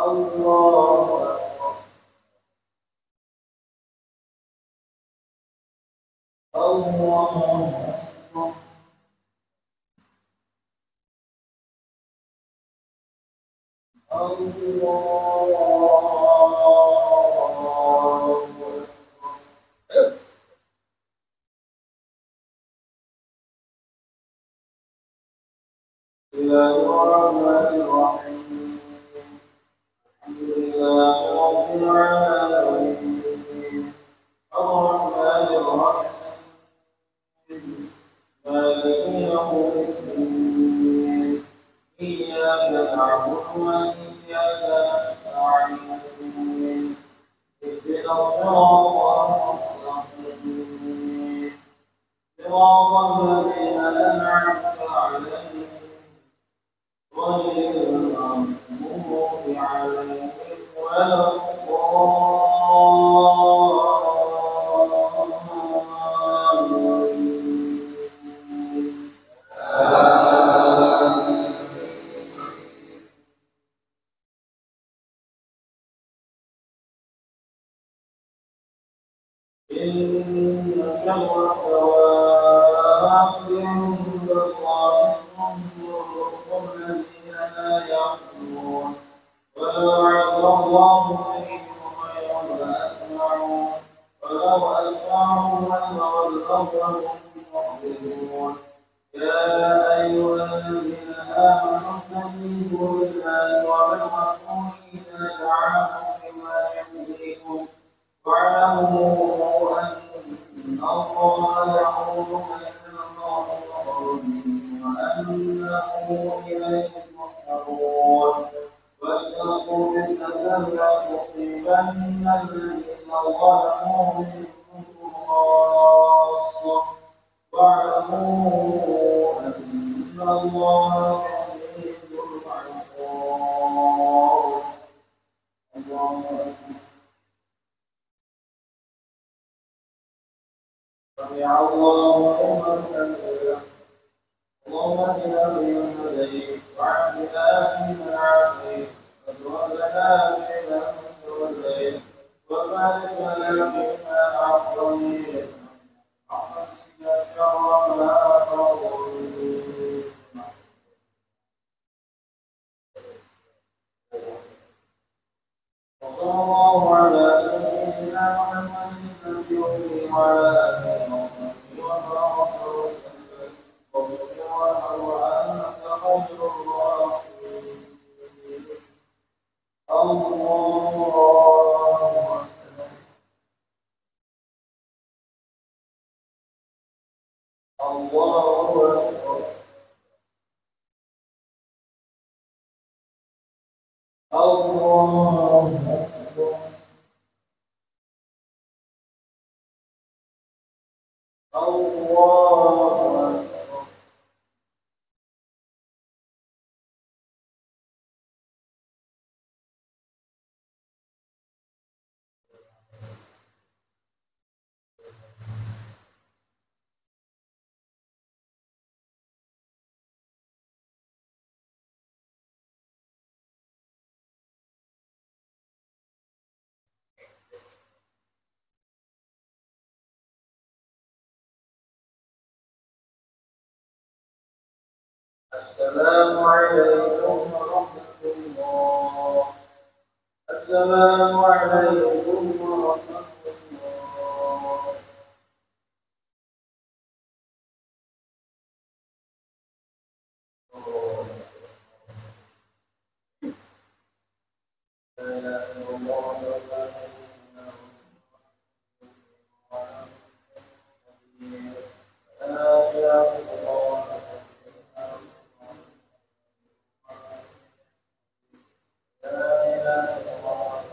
الله الله بسم الله الرحمن الرحيم الحمد لله رب العالمين الرحمن الرحيم مالك يوم الدين إياك نعبد وإياك نستعين اهدنا الصراط المستقيم صراط الذين أنعمت عليهم غير المغضوب عليهم ولا الضالين. إن شر الدواب عند الله الذين لا يعقلون ولو علم الله فيهم خيرا لأسمعوا ولو أسمعوا لأسمعوا الأرض هم معرضون يا أيها الذين آمنوا استجيبوا لله وللرسول إذا دعاكم لما يحييكم واعلموا أن الله يحول بين المرء وقلبه وأنه إليه تحشرون واتقوا فتنة لا تصيبن الذين ظلموا منكم خاصة واعلموا أن الله شديد العقاب. الله أكبر. سمع الله لمن حمده اللهم اهدنا فيمن هديت وعافنا فيمن عافيت وتولنا فيمن توليت وبارك لنا فيما أعطيت وقنا شر ما قضيت. وصلى الله على سيدنا محمد النبي وعلى آله وصحبه وبارك وسلم وذكر وأنت خير الراحمين. الله أكبر. الله أكبر. الله أكبر. السلام عليكم ورحمة الله. السلام عليكم ورحمة الله. لا إله إلا الله لا إله إلا هو لا إله إلا الله. لا إله إلا الله.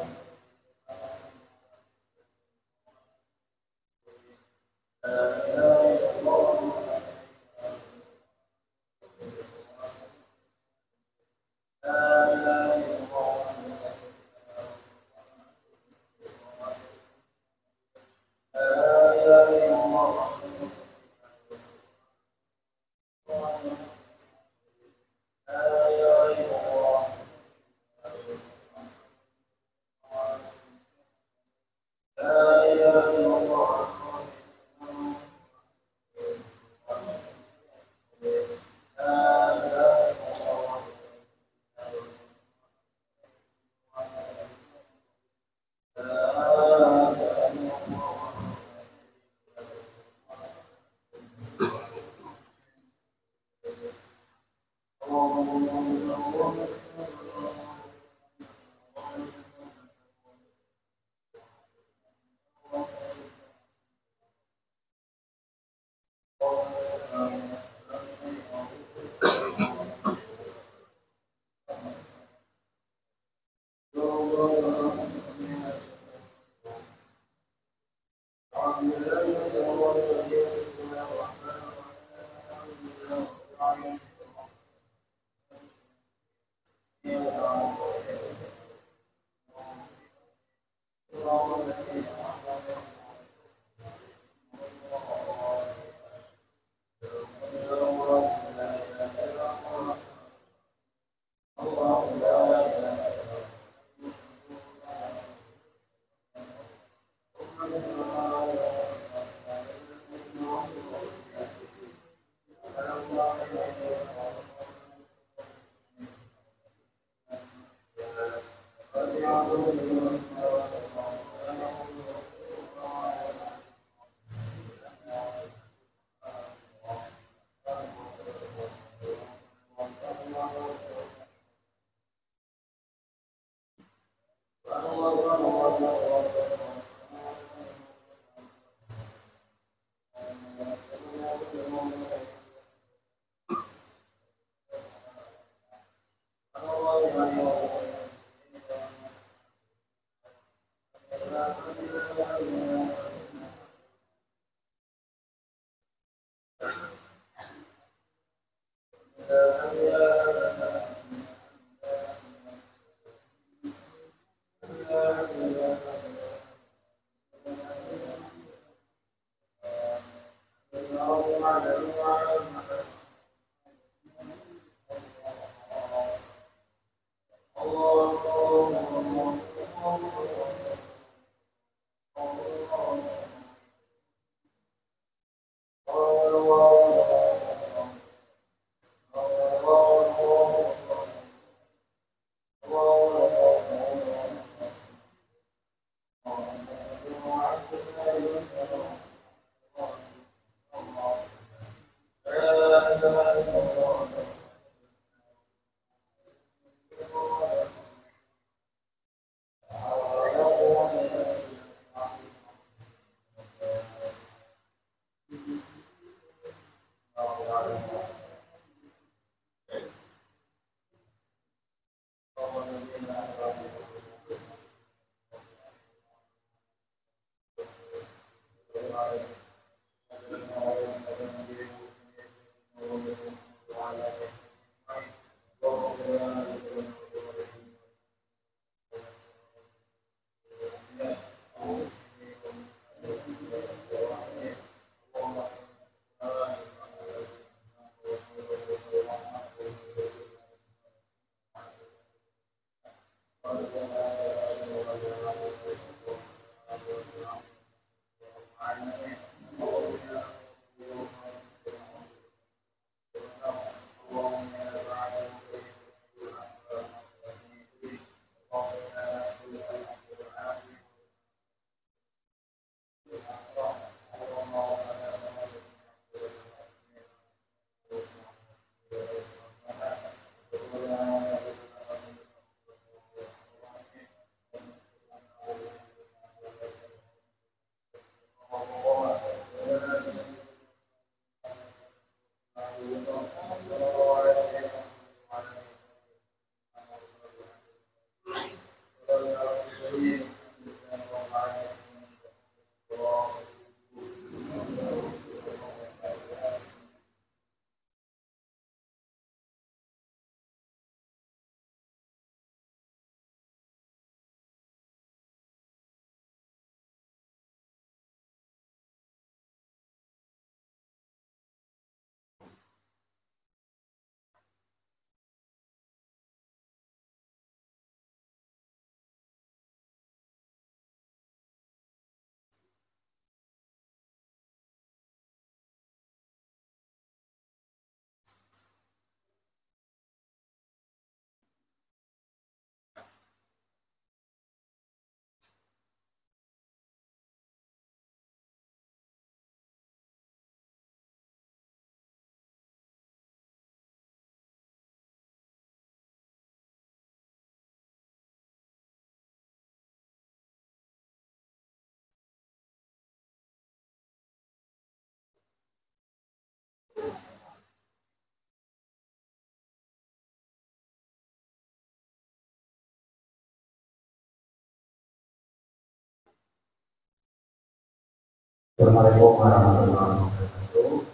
Assalamualaikum warahmatullahi wabarakatuh.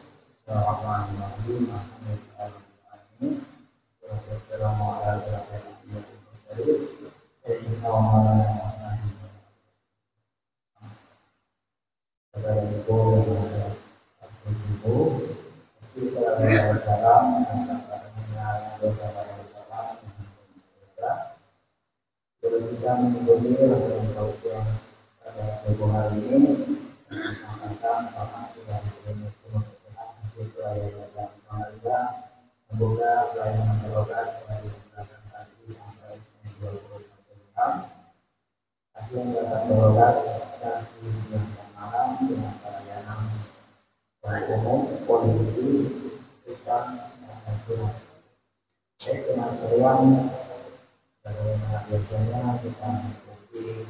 Bismillahirrahmanirrahim. Semoga pelayanan berobat dari belakang tadi sampai 20 jam. Akhirnya dapat berobat dari siang dan malam dengan pelayanan umum, polisi, hutan, dan lain-lain. Baik teman sekalian, bagaimana biasanya kita mengikuti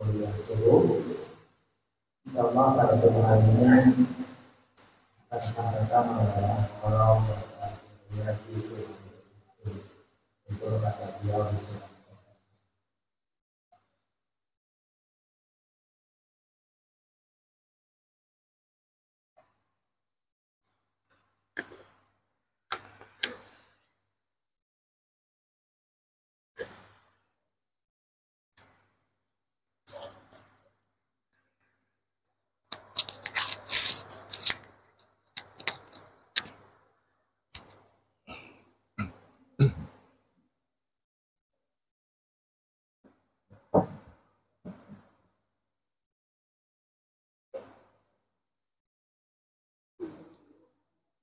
kuliah dulu. Insyaallah pada kesempatan ini akan sampaikan mengenai orang itu kata beliau.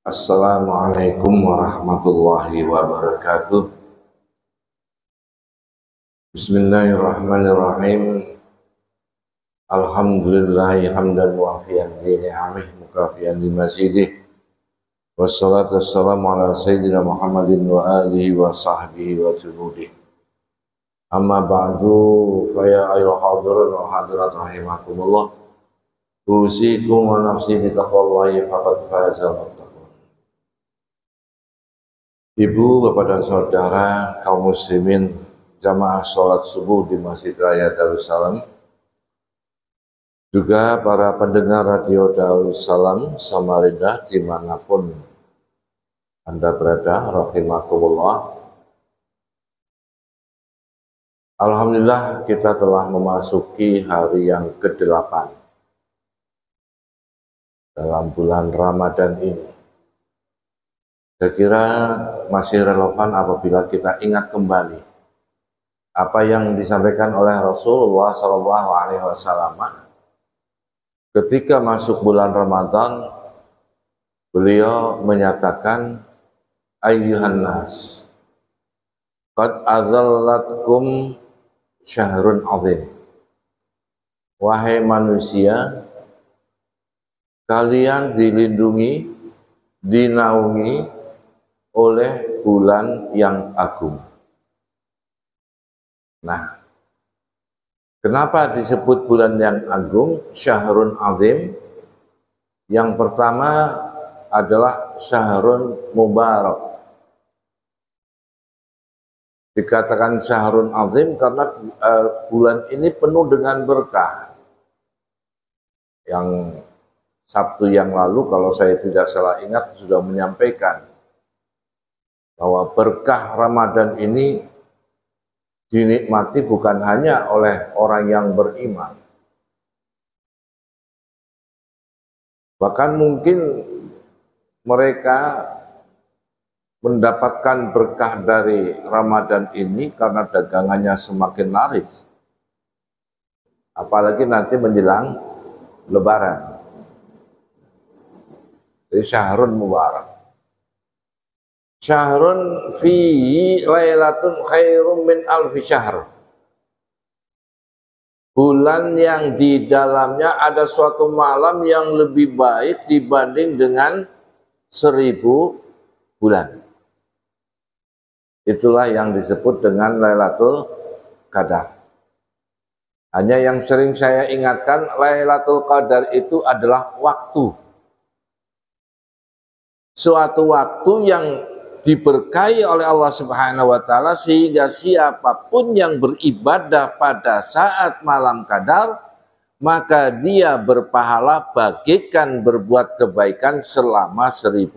Assalamualaikum warahmatullahi wabarakatuh. Bismillahirrahmanirrahim. Alhamdulillahi hamdan wafiyan bi ni'amih mukafiyan bi mazidih. Wassalatu wassalamu ala sayyidina Muhammadin wa alihi wa sahbihi wa junudih. Amma ba'du fa ya ayyuhal hadirun wa hadirat rahimakumullah. Usikum wa nafsi bi taqwallahi faqad fazal muttaqin. Ibu, bapak dan saudara kaum muslimin jamaah sholat subuh di Masjid Raya Darussalam, juga para pendengar radio Darussalam Samarinda dimanapun Anda berada, rahimakumullah. Alhamdulillah kita telah memasuki hari yang ke-8 dalam bulan Ramadan ini. Saya kira masih relevan apabila kita ingat kembali apa yang disampaikan oleh Rasulullah SAW ketika masuk bulan Ramadan. Beliau menyatakan, ayyuhan nas, qad adallatkum syahrun azim. Wahai manusia, kalian dilindungi, dinaungi oleh bulan yang agung. Nah, kenapa disebut bulan yang agung, syahrun azim? Yang pertama adalah syahrun mubarak. Dikatakan syahrun azim karena bulan ini penuh dengan berkah. Yang Sabtu yang lalu, kalau saya tidak salah ingat, sudah menyampaikan bahwa berkah Ramadan ini dinikmati bukan hanya oleh orang yang beriman. Bahkan mungkin mereka mendapatkan berkah dari Ramadan ini karena dagangannya semakin laris. Apalagi nanti menjelang Lebaran. Jadi syahrun mubarak. Syahrun fihi lailatun khairum min alfi syahr. Bulan yang di dalamnya ada suatu malam yang lebih baik dibanding dengan 1000 bulan. Itulah yang disebut dengan Lailatul Qadar. Hanya yang sering saya ingatkan, Lailatul Qadar itu adalah waktu. Suatu waktu yang diberkahi oleh Allah Subhanahu wa Ta'ala, sehingga siapapun yang beribadah pada saat malam Qadar, maka dia berpahala bagikan berbuat kebaikan selama 1000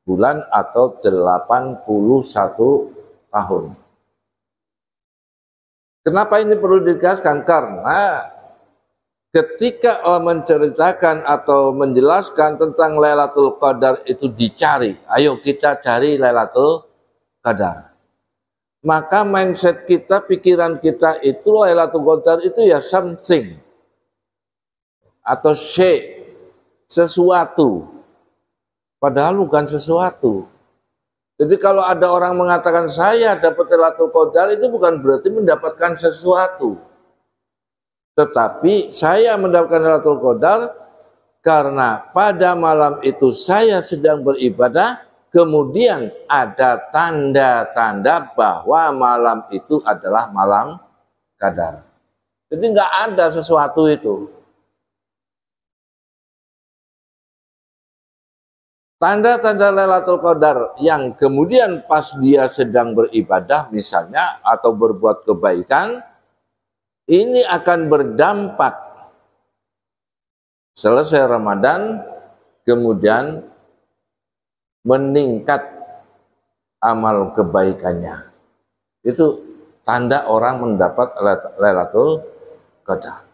bulan atau 81 tahun. Kenapa ini perlu ditegaskan? Karena ketika Allah menceritakan atau menjelaskan tentang Lailatul Qadar itu dicari, ayo kita cari Lailatul Qadar. Maka mindset kita, pikiran kita itu Lailatul Qadar itu ya something atau sesuatu. Padahal bukan sesuatu. Jadi kalau ada orang mengatakan saya dapat Lailatul Qadar itu bukan berarti mendapatkan sesuatu. Tetapi saya mendapatkan Lailatul Qadar karena pada malam itu saya sedang beribadah, kemudian ada tanda-tanda bahwa malam itu adalah malam Qadar. Jadi nggak ada sesuatu itu. Tanda-tanda Lailatul Qadar yang kemudian pas dia sedang beribadah misalnya atau berbuat kebaikan, ini akan berdampak selesai Ramadan, kemudian meningkat amal kebaikannya. Itu tanda orang mendapat Lailatul Qadar.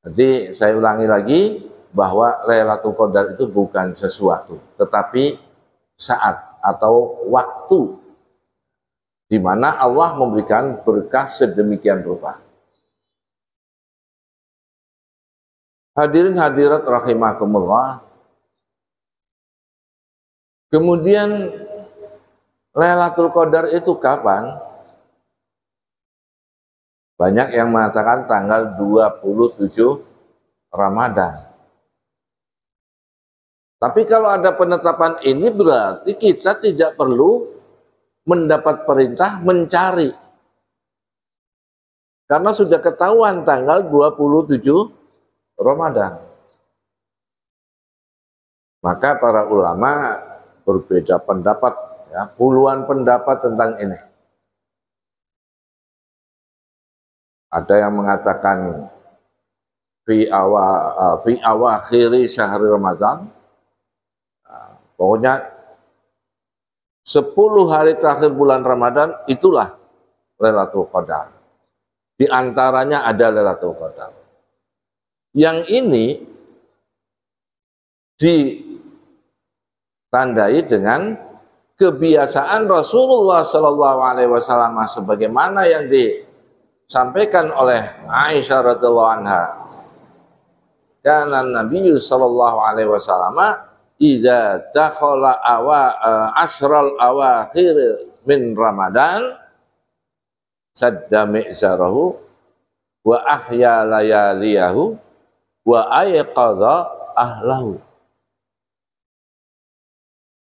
Jadi saya ulangi lagi, bahwa Lailatul Qadar itu bukan sesuatu, tetapi saat atau waktu di mana Allah memberikan berkah sedemikian rupa. Hadirin hadirat rahimakumullah. Kemudian Lailatul Qadar itu kapan? Banyak yang mengatakan tanggal 27 Ramadan. Tapi kalau ada penetapan ini berarti kita tidak perlu mendapat perintah mencari. Karena sudah ketahuan tanggal 27 Ramadan. Maka para ulama berbeda pendapat, ya, puluhan pendapat tentang ini. Ada yang mengatakan fi awakhiri syahri Ramadan. Pokoknya 10 hari terakhir bulan Ramadan itulah Lailatul Qadar. Di antaranya ada Lailatul Qadar. Yang ini ditandai dengan kebiasaan Rasulullah Shallallahu Alaihi Wasallam sebagaimana yang disampaikan oleh Aisyah radhiyallahu anha. Dan Nabi Shallallahu Alaihi Wasallam idza dakhala ashral awakhir min Ramadan sadda mi'zarahu wa ahya layaliyahu wa ayqadha ahlahu.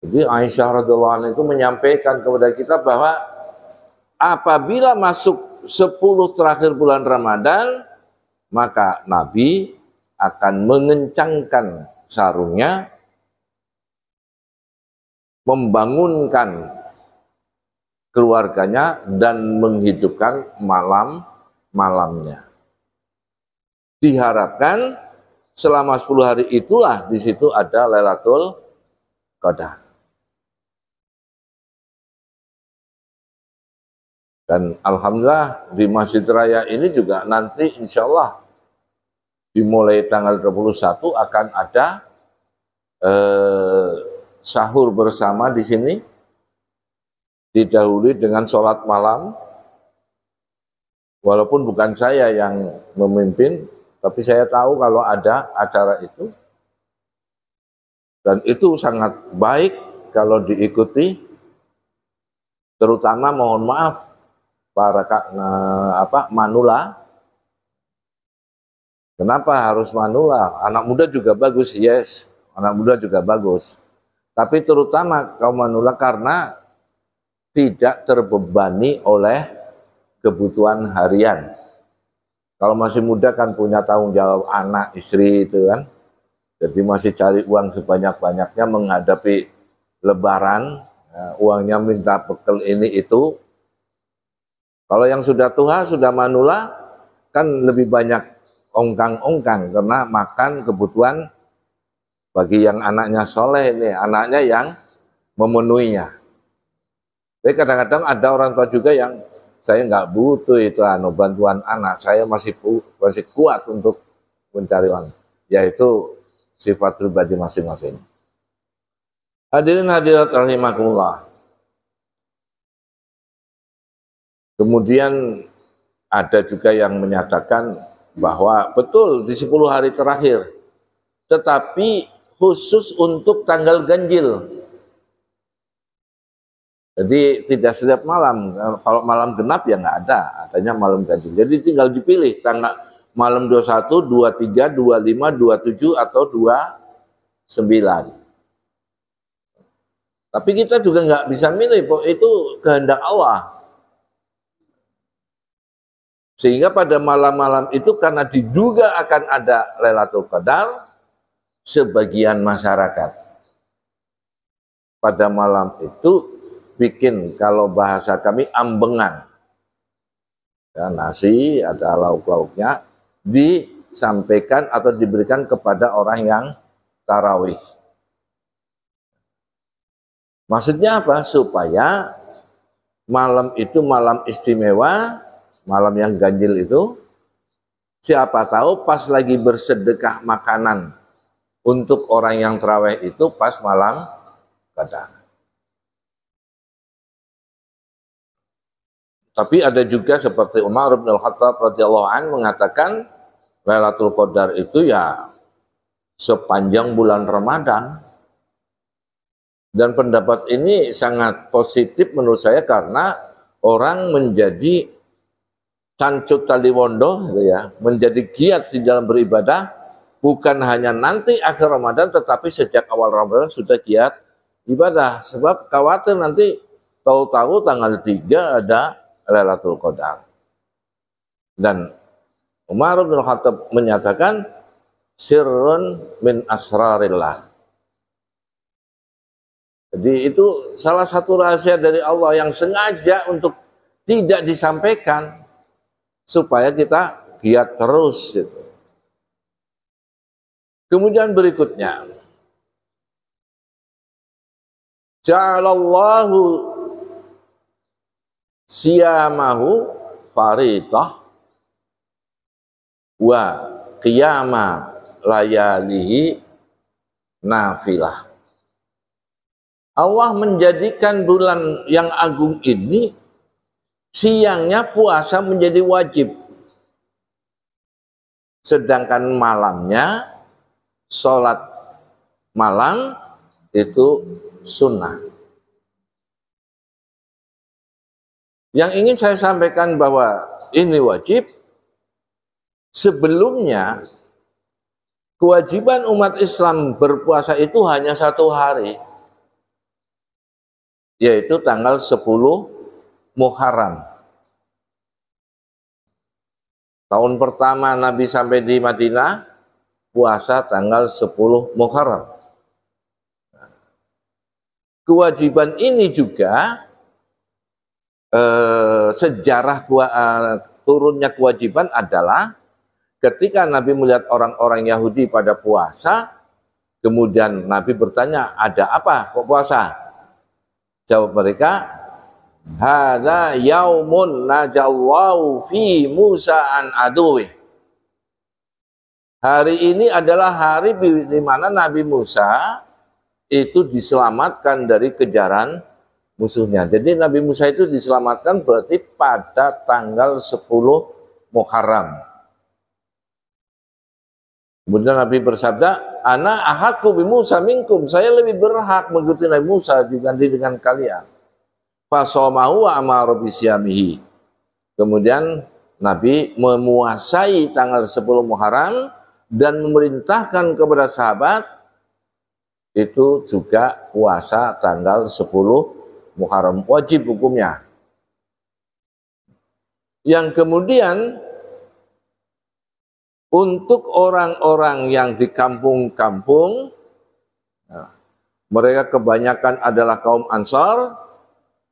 Jadi Aisyah radhiyallahu anha itu menyampaikan kepada kita bahwa apabila masuk 10 terakhir bulan Ramadan, maka Nabi akan mengencangkan sarungnya, membangunkan keluarganya dan menghidupkan malamnya. Diharapkan selama 10 hari itulah di situ ada Lailatul Qadar. Dan alhamdulillah di Masjid Raya ini juga nanti insya Allah dimulai tanggal 21 akan ada sahur bersama di sini, didahului dengan sholat malam, walaupun bukan saya yang memimpin, tapi saya tahu kalau ada acara itu, dan itu sangat baik kalau diikuti, terutama mohon maaf para manula. Kenapa harus manula? Anak muda juga bagus, yes, anak muda juga bagus. Tapi terutama kaum manula karena tidak terbebani oleh kebutuhan harian. Kalau masih muda kan punya tanggung jawab anak, istri itu kan. Jadi masih cari uang sebanyak-banyaknya menghadapi lebaran, uangnya minta bekal ini itu. Kalau yang sudah tua, sudah manula, kan lebih banyak ongkang-ongkang karena makan kebutuhan bagi yang anaknya soleh ini, anaknya yang memenuhinya. Tapi kadang-kadang ada orang tua juga yang saya nggak butuh itu bantuan anak, saya masih kuat untuk mencari uang, yaitu sifat pribadi masing-masing. Hadirin hadirat rahimakumullah. Kemudian ada juga yang menyatakan bahwa betul di 10 hari terakhir, tetapi khusus untuk tanggal ganjil. Jadi tidak setiap malam, kalau malam genap ya nggak ada, adanya malam ganjil. Jadi tinggal dipilih tanggal malam 21, 23, 25, 27 atau 29. Tapi kita juga nggak bisa milih, itu kehendak Allah. Sehingga pada malam-malam itu karena diduga akan ada Lailatul Qadar, sebagian masyarakat pada malam itu bikin, kalau bahasa kami, ambengan. Ya, nasi, ada lauk-lauknya, disampaikan atau diberikan kepada orang yang tarawih. Maksudnya apa? Supaya malam itu malam istimewa, malam yang ganjil itu, siapa tahu pas lagi bersedekah makanan untuk orang yang tarawih itu pas malam Qadar. Tapi ada juga seperti Umar bin Al-Khattab radhiyallahu anhu mengatakan Lailatul Qadar itu ya sepanjang bulan Ramadan. Dan pendapat ini sangat positif menurut saya karena orang menjadi cancut taliwondo, ya, menjadi giat di dalam beribadah, bukan hanya nanti akhir Ramadan, tetapi sejak awal Ramadan sudah giat ibadah. Sebab khawatir nanti tahu-tahu tanggal 3 ada Lailatul Qadar. Dan Umar bin Khattab menyatakan sirrun min asrarillah. Jadi itu salah satu rahasia dari Allah yang sengaja untuk tidak disampaikan supaya kita giat terus gitu. Kemudian berikutnya, ja'alallahu siyamahu faridah wa qiyama layalihi nafilah. Allah menjadikan bulan yang agung ini siangnya puasa menjadi wajib, sedangkan malamnya sholat malam itu sunnah. Yang ingin saya sampaikan bahwa ini wajib. Sebelumnya kewajiban umat Islam berpuasa itu hanya 1 hari, yaitu tanggal 10 Muharram. Tahun pertama Nabi sampai di Madinah, puasa tanggal 10 Muharram. Kewajiban ini juga sejarah turunnya kewajiban adalah ketika Nabi melihat orang-orang Yahudi pada puasa, kemudian Nabi bertanya, ada apa kok puasa? Jawab mereka, hadza yaumun najallahu fi Musa an aduwih. Hari ini adalah hari di mana Nabi Musa itu diselamatkan dari kejaran musuhnya. Jadi Nabi Musa itu diselamatkan berarti pada tanggal 10 Muharram. Kemudian Nabi bersabda, ana ahaqqu bi Musa minkum, saya lebih berhak mengikuti Nabi Musa dibanding dengan kalian. Fasamahu wa amara bisyamihi. Kemudian Nabi memuasai tanggal 10 Muharram dan memerintahkan kepada sahabat itu juga puasa tanggal 10 Muharram, wajib hukumnya. Yang kemudian untuk orang-orang yang di kampung-kampung, mereka kebanyakan adalah kaum Ansar,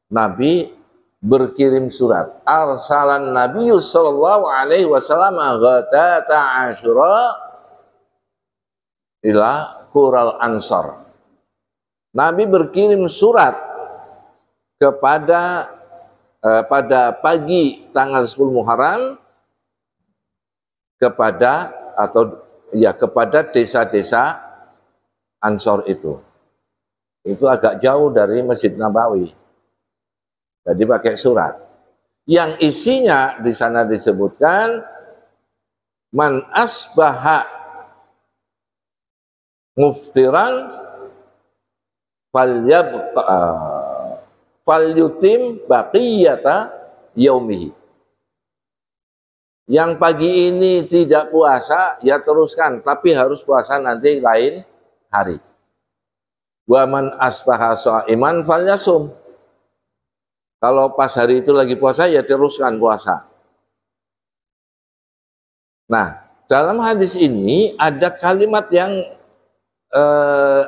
Nabi berkirim surat. Arsalan Nabi sallallahu alaihi wasallam ghadata Asyura ila Qural Ansar. Nabi berkirim surat kepada pada pagi tanggal 10 Muharram kepada desa-desa Ansor itu. Itu agak jauh dari Masjid Nabawi. Jadi pakai surat. Yang isinya di sana disebutkan man asbaha muftiran falyutim baqiyata yaumihi. Yang pagi ini tidak puasa, ya teruskan, tapi harus puasa nanti lain hari. Wa man asbaha shaiman falyasum. Kalau pas hari itu lagi puasa, ya teruskan puasa. Nah, dalam hadis ini ada kalimat yang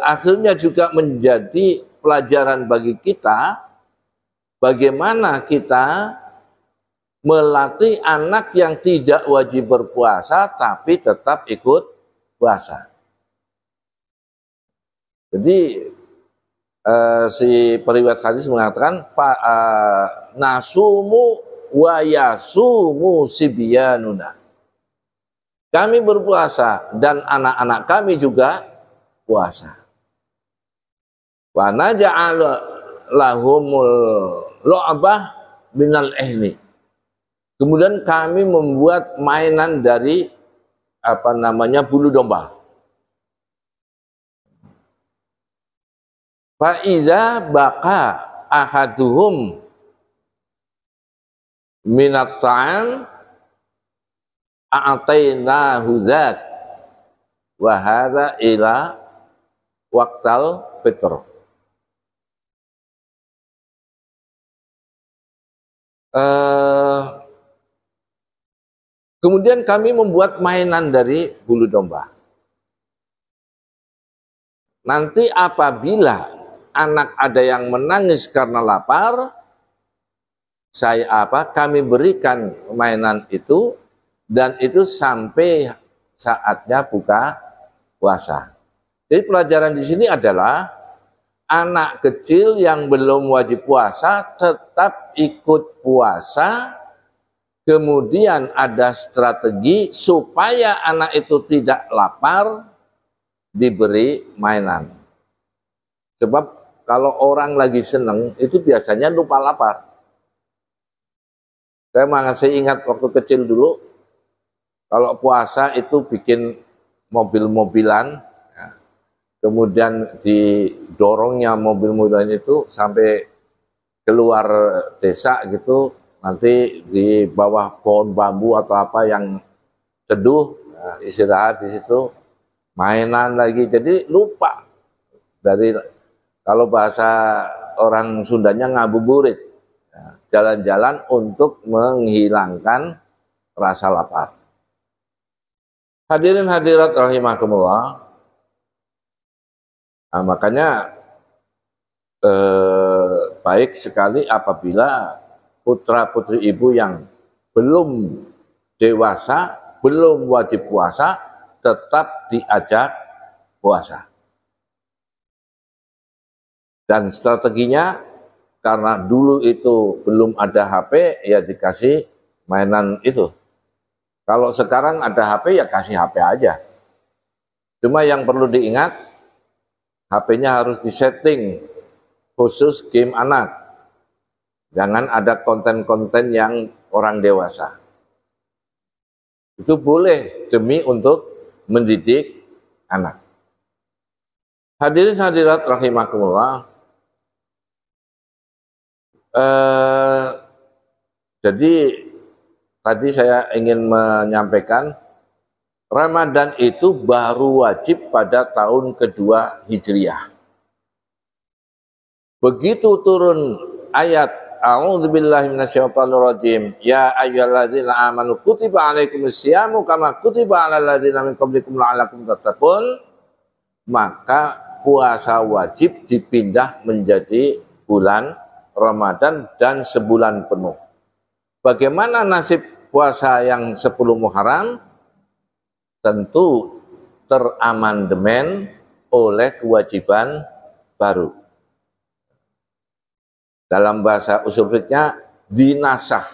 akhirnya juga menjadi pelajaran bagi kita, bagaimana kita melatih anak yang tidak wajib berpuasa tapi tetap ikut puasa. Jadi si periwayat hadis mengatakan nasumu wa yasumu sibyanuna. Kami berpuasa dan anak-anak kami juga puasa. Wa naj'al lahumul lu'bah minal ihni. Kemudian kami membuat mainan dari bulu domba. Fa iza baqa ahaduhum minat ta'am a'tainahu dzak wa hadza ila waqtal fitr. Kemudian kami membuat mainan dari bulu domba. Nanti apabila anak ada yang menangis karena lapar, kami berikan mainan itu, dan itu sampai saatnya buka puasa. Jadi pelajaran di sini adalah anak kecil yang belum wajib puasa tetap ikut puasa. Kemudian ada strategi supaya anak itu tidak lapar, diberi mainan. Sebab kalau orang lagi seneng itu biasanya lupa lapar. Saya masih ingat waktu kecil dulu, kalau puasa itu bikin mobil-mobilan, ya. Kemudian didorongnya mobil-mobilan itu sampai keluar desa gitu, nanti di bawah pohon bambu atau apa yang teduh, ya, istirahat di situ, mainan lagi, jadi lupa. Dari kalau bahasa orang Sundanya ngabuburit, ya, jalan-jalan untuk menghilangkan rasa lapar. Hadirin hadirat rahimakumullah. Nah, makanya baik sekali apabila putra-putri ibu yang belum dewasa, belum wajib puasa, tetap diajak puasa. Dan strateginya, karena dulu itu belum ada HP, ya dikasih mainan itu. Kalau sekarang ada HP, ya kasih HP aja. Cuma yang perlu diingat, HP-nya harus disetting khusus game anak. Jangan ada konten-konten yang orang dewasa. Itu boleh demi untuk mendidik anak. Hadirin hadirat rahimakumullah. Jadi tadi saya ingin menyampaikan Ramadan itu baru wajib pada tahun kedua Hijriah. Begitu turun ayat A'udzubillahi minasyaitonirrajim. Ya ayyuhalladzina amanu kutiba alaikumusyamu kama kutiba alal ladzina min qablikum la'allakum tattaqun. Maka puasa wajib dipindah menjadi bulan Ramadan dan sebulan penuh. Bagaimana nasib puasa yang 10 Muharram? Tentu teramandemen oleh kewajiban baru. Dalam bahasa usul fikihnya dinasah.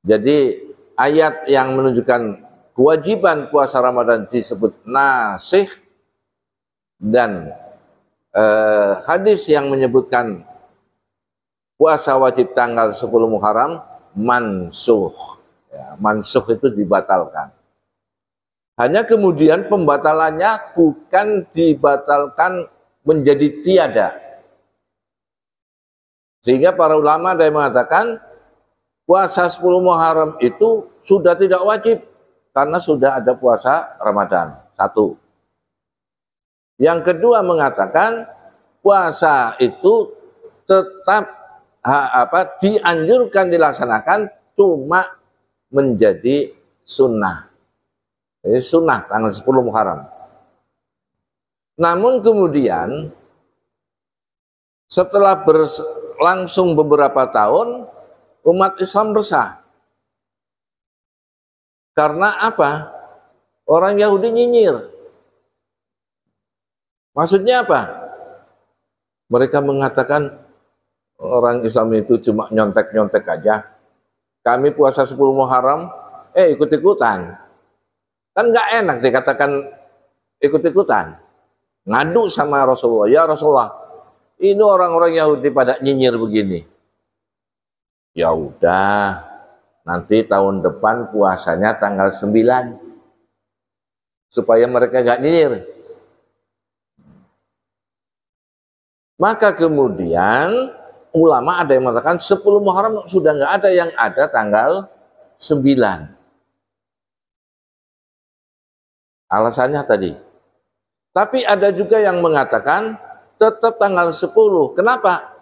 Jadi ayat yang menunjukkan kewajiban puasa Ramadan disebut nasih, dan hadis yang menyebutkan puasa wajib tanggal 10 Muharram mansuh. Ya, mansuh itu dibatalkan. Hanya kemudian pembatalannya bukan dibatalkan menjadi tiada. Sehingga para ulama ada yang mengatakan puasa 10 Muharram itu sudah tidak wajib karena sudah ada puasa Ramadan. Satu. Yang kedua mengatakan puasa itu tetap dianjurkan dilaksanakan, cuma menjadi sunnah. Jadi sunnah tanggal 10 Muharram. Namun kemudian setelah berlangsung beberapa tahun, umat Islam resah. Karena apa? Orang Yahudi nyinyir. Maksudnya apa? Mereka mengatakan orang Islam itu cuma nyontek-nyontek aja. Kami puasa 10 Muharram, ikut-ikutan. Kan nggak enak dikatakan ikut-ikutan. Ngadu sama Rasulullah, ya Rasulullah, ini orang-orang Yahudi pada nyinyir begini. Ya udah, nanti tahun depan puasanya tanggal 9. Supaya mereka nggak nyinyir. Maka kemudian ulama ada yang mengatakan 10 Muharram sudah nggak ada, yang ada tanggal 9. Alasannya tadi. Tapi ada juga yang mengatakan tetap tanggal 10. Kenapa?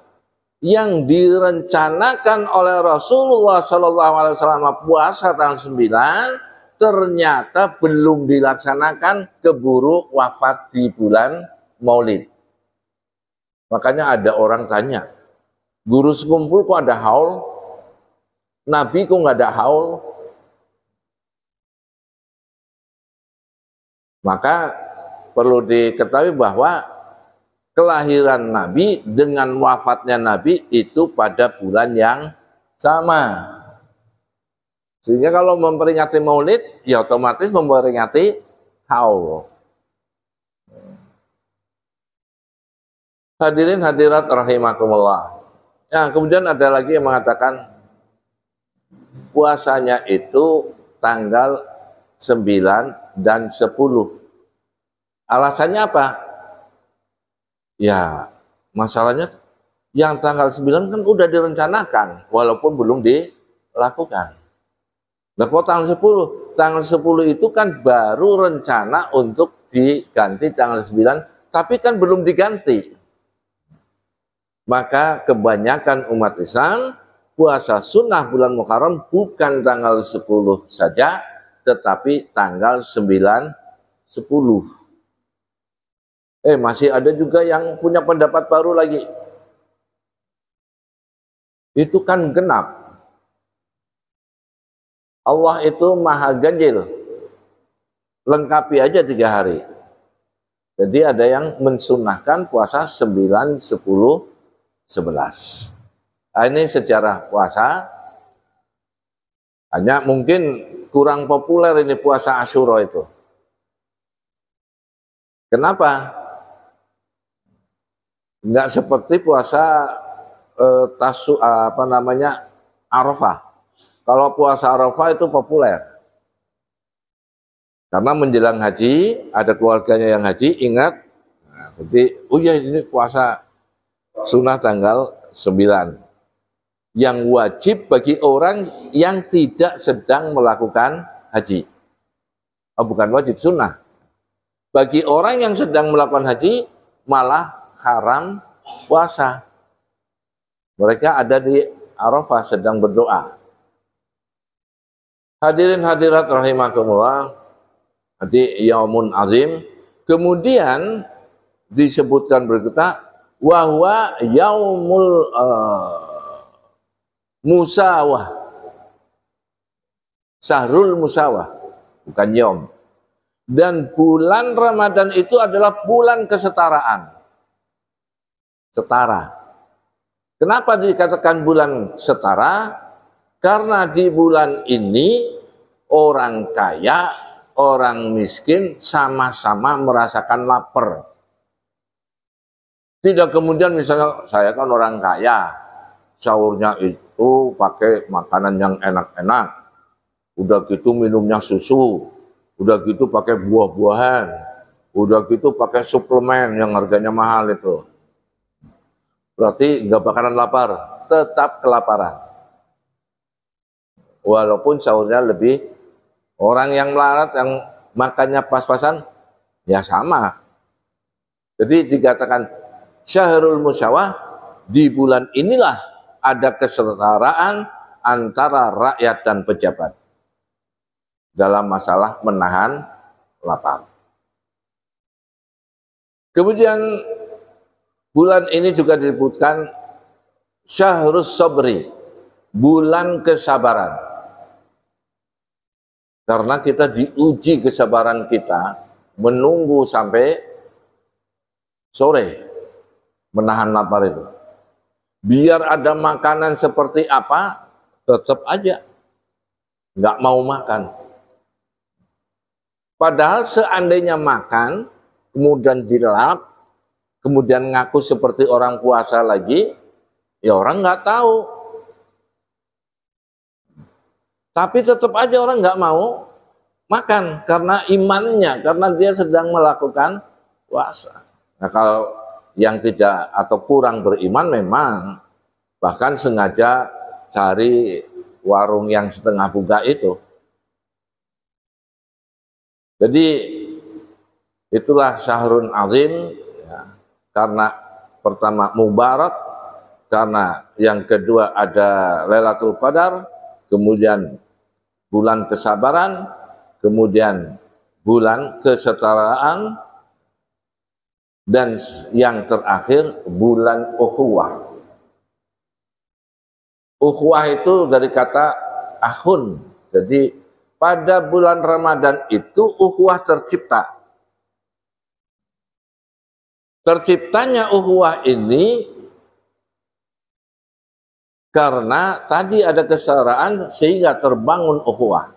Yang direncanakan oleh Rasulullah SAW puasa tanggal 9 ternyata belum dilaksanakan, keburu wafat di bulan Maulid. Makanya ada orang tanya, guru sekumpul kok ada haul? Nabi kok nggak ada haul? Maka perlu diketahui bahwa kelahiran Nabi dengan wafatnya Nabi itu pada bulan yang sama. Sehingga kalau memperingati Maulid, ya otomatis memperingati haul. Hadirin hadirat rahimakumullah. Ya, kemudian ada lagi yang mengatakan puasanya itu tanggal 9 dan 10. Alasannya apa? Ya, masalahnya yang tanggal 9 kan udah direncanakan walaupun belum dilakukan. Nah, kok tanggal 10? Tanggal 10 itu kan baru rencana untuk diganti tanggal 9, tapi kan belum diganti. Maka kebanyakan umat Islam puasa sunnah bulan Muharram bukan tanggal 10 saja, tetapi tanggal 9, 10. Masih ada juga yang punya pendapat baru lagi. Itu kan genap. Allah itu maha ganjil. Lengkapi aja 3 hari. Jadi ada yang mensunnahkan puasa 9, 10, 11. Nah, ini sejarah puasa. Hanya mungkin kurang populer ini puasa Asyura itu. Kenapa? Enggak seperti puasa Arafah. Kalau puasa Arafah itu populer. Karena menjelang haji, ada keluarganya yang haji, ingat. Nah, jadi, oh ya ini puasa sunnah tanggal 9 yang wajib bagi orang yang tidak sedang melakukan haji. Bukan wajib, sunnah. Bagi orang yang sedang melakukan haji malah haram puasa. Mereka ada di Arafah sedang berdoa. Hadirin hadirat rahimakumullah, nanti yaumun azim. Kemudian disebutkan berikutnya wa huwa yaumul musawah, syahrul musawah, bukan yaum. Dan bulan Ramadan itu adalah bulan kesetaraan, setara. Kenapa dikatakan bulan setara? Karena di bulan ini orang kaya, orang miskin sama-sama merasakan lapar. Tidak kemudian misalnya saya kan orang kaya, sahurnya itu pakai makanan yang enak-enak, udah gitu minumnya susu, udah gitu pakai buah-buahan, udah gitu pakai suplemen yang harganya mahal itu. Berarti nggak bakalan lapar, tetap kelaparan. Walaupun sahurnya lebih, orang yang melarat yang makannya pas-pasan, ya sama. Jadi dikatakan syahrul musawah, di bulan inilah ada kesetaraan antara rakyat dan pejabat dalam masalah menahan lapar. Kemudian bulan ini juga disebutkan syahrus sabri, bulan kesabaran. Karena kita diuji kesabaran kita menunggu sampai sore menahan lapar itu. Biar ada makanan seperti apa, tetap aja nggak mau makan. Padahal seandainya makan, kemudian dilap, kemudian ngaku seperti orang puasa lagi, ya orang nggak tahu. Tapi tetap aja orang nggak mau makan karena imannya, karena dia sedang melakukan puasa. Nah kalau yang tidak atau kurang beriman memang bahkan sengaja cari warung yang setengah buka itu. Jadi itulah syahrun azim, ya, karena pertama mubarak, karena yang kedua ada Lailatul Qadar, kemudian bulan kesabaran, kemudian bulan kesetaraan, dan yang terakhir bulan ukhuwah. Ukhuwah itu dari kata akhun. Jadi pada bulan Ramadan itu ukhuwah tercipta. Terciptanya ukhuwah ini karena tadi ada kesetaraan sehingga terbangun ukhuwah.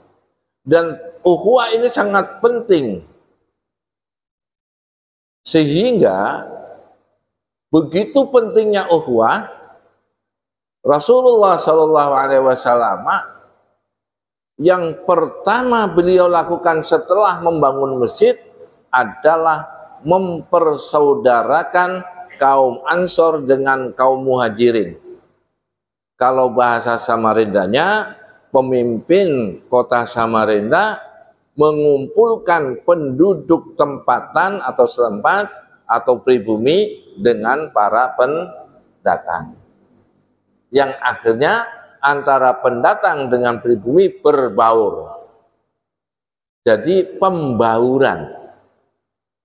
Dan ukhuwah ini sangat penting. Sehingga begitu pentingnya ukhuwah, Rasulullah SAW yang pertama beliau lakukan setelah membangun masjid adalah mempersaudarakan kaum Ansor dengan kaum Muhajirin. Kalau bahasa Samarindanya, pemimpin kota Samarinda mengumpulkan penduduk tempatan atau setempat atau pribumi dengan para pendatang. Yang akhirnya antara pendatang dengan pribumi berbaur. Jadi pembauran.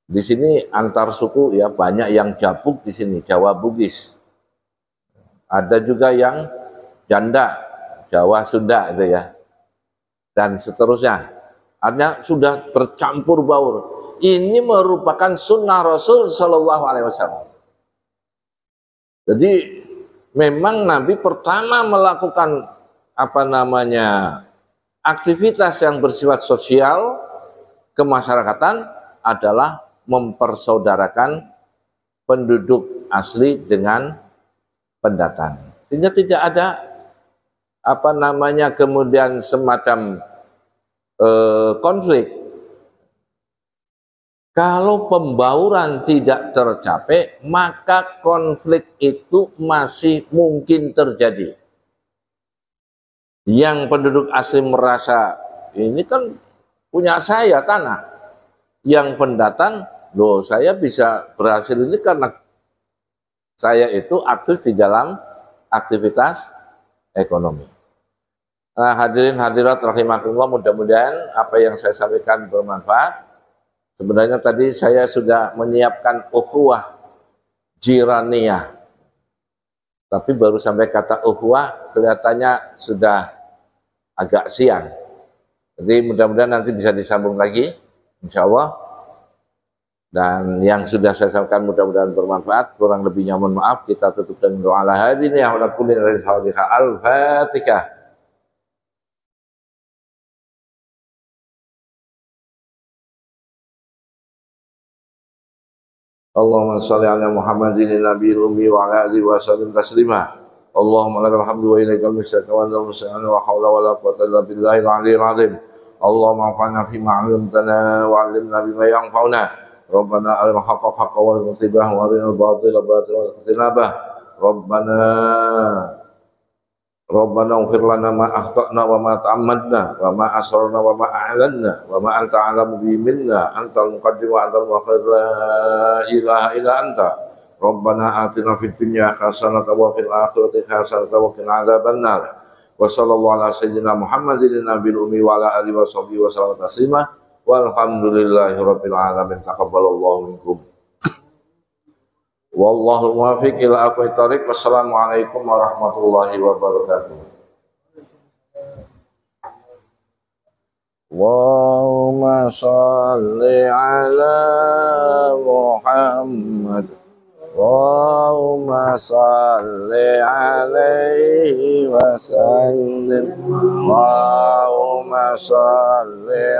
Di sini antar suku ya banyak yang jabuk di sini, Jawa Bugis. Ada juga yang janda, Jawa Sunda itu ya, dan seterusnya. Artinya sudah bercampur baur. Ini merupakan sunnah Rasul Shallallahu Alaihi Wasallam. Jadi memang Nabi pertama melakukan aktivitas yang bersifat sosial kemasyarakatan adalah mempersaudarakan penduduk asli dengan pendatang. Sehingga tidak ada kemudian semacam konflik. Kalau pembauran tidak tercapai, maka konflik itu masih mungkin terjadi. Yang penduduk asli merasa ini kan punya saya tanah. Yang pendatang, loh saya bisa berhasil ini karena saya itu aktif di dalam aktivitas ekonomi. Nah, hadirin hadirat rahimakumullah, mudah-mudahan apa yang saya sampaikan bermanfaat. Sebenarnya tadi saya sudah menyiapkan ukhuwah jiraniyah. Tapi baru sampai kata uhwah kelihatannya sudah agak siang. Jadi mudah-mudahan nanti bisa disambung lagi, insya Allah. Dan yang sudah saya sampaikan mudah-mudahan bermanfaat. Kurang lebihnya mohon maaf. Kita tutup dengan doa ala hadini ya ala kulli al-Fatihah. Allahumma shalli ala Muhammadin nabiyil ummi wa ala alihi wa sallim taslima. Allahumma lakal hamdu wa ilaikal mustaqim wa antal musta'an wa hawla wa la quwwata illa billahil aliyyil azim. Allahumma anfa'na fima 'allamtana wa 'allimna bima yanfa'una. Rabbana arinal haqqa haqqan warzuqna ittiba'ahu wa arinal batila batilan warzuqna ijtinabah. Rabbana ighfir lana ma akhtana wa ma ta'ammadna wa ma asrarna wa ma a'lanna wa ma anta 'alamu bihi minna antal muqaddim wa antal muakhir la ilaha illa anta. Rabbana atina fid dunya hasanatan wa fil akhirati hasanatan wa qina adzabannar. Wa sallallahu ala sayyidina Muhammadin nabiyil ummi wa ala alihi wa sahbihi wa sallam taslima. Walhamdulillahi rabbil alamin. Taqabbalallahu minkum. Wallahu muwaffiq ila aqwamit thoriq. Wassalamualaikum warahmatullahi wabarakatuh. Allahumma shalli ala Muhammad. Allahumma shalli alaihi wa sallim. Allahumma shalli